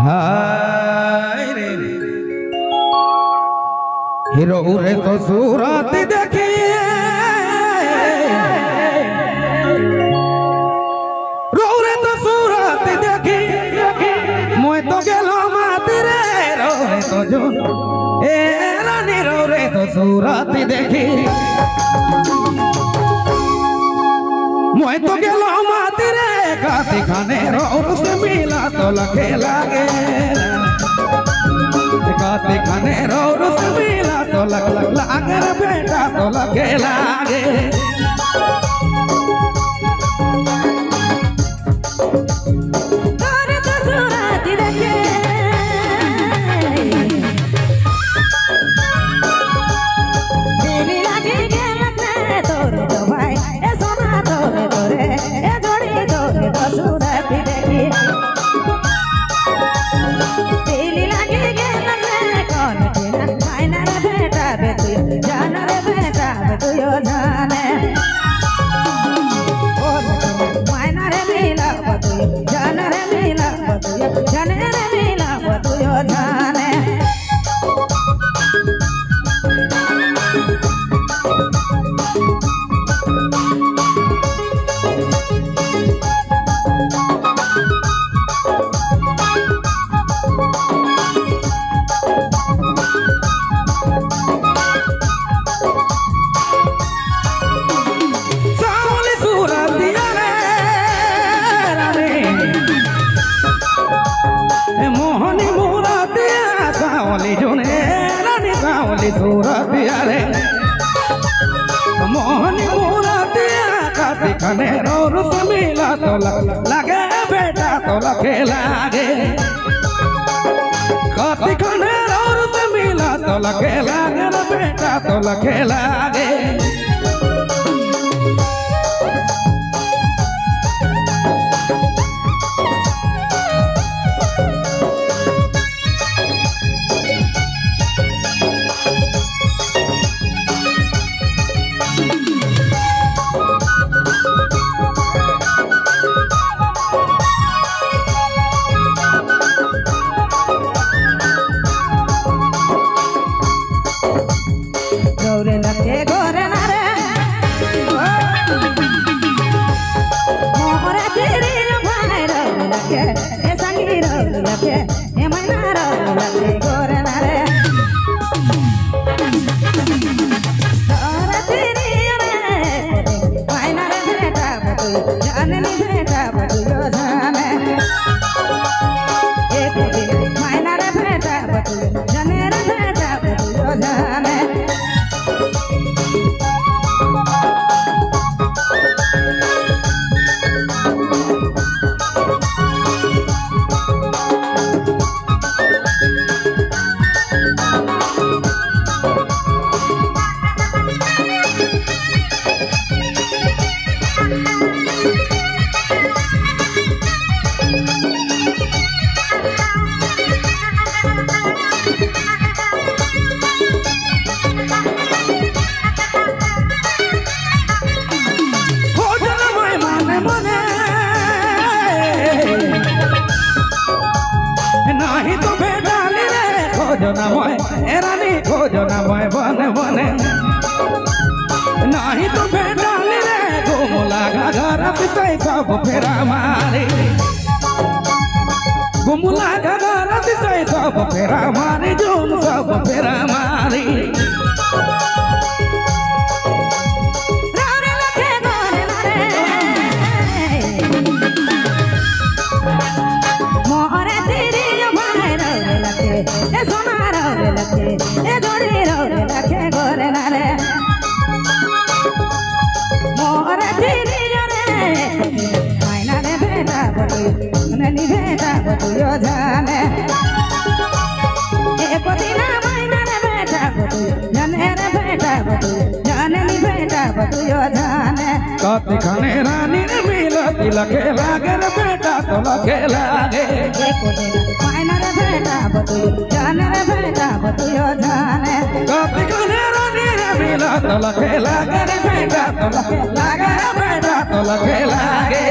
हाय रे हीरो रे तो सूरत देखी रो रे तो सूरत देखी मोय तो गेलो माती रे रो रे तो जो ए रानी रो रे तो सूरत देखी मोय तो गेलो माती रे काती खाने रो से मिला तो लखे लागे काती खाने रो से मिला तो लागे बेटा तो लखे लागे सूरत रे मोहनी मूरतिया काती खाने रो से मिला तो लगे बेटा तो लखे लागे काती खाने रो से मिला तो लखे लागे बेटा तो लखे लागे खोजना मोय एरानी खोजना मोय बने बने नहीं तो भेटाली रे घुमुला घर पिछे सब फेरा मारी घुमुला घर पिछे सब फेरा मारी झूम सब फेरा मारी काती खाने रानी ने मिला लखे लागे रे बेटा तो लखे लागे काती खाने रानी ने मिला तो लखे लागे रे बेटा तो लखे लागे बेटा तो लखे लागे।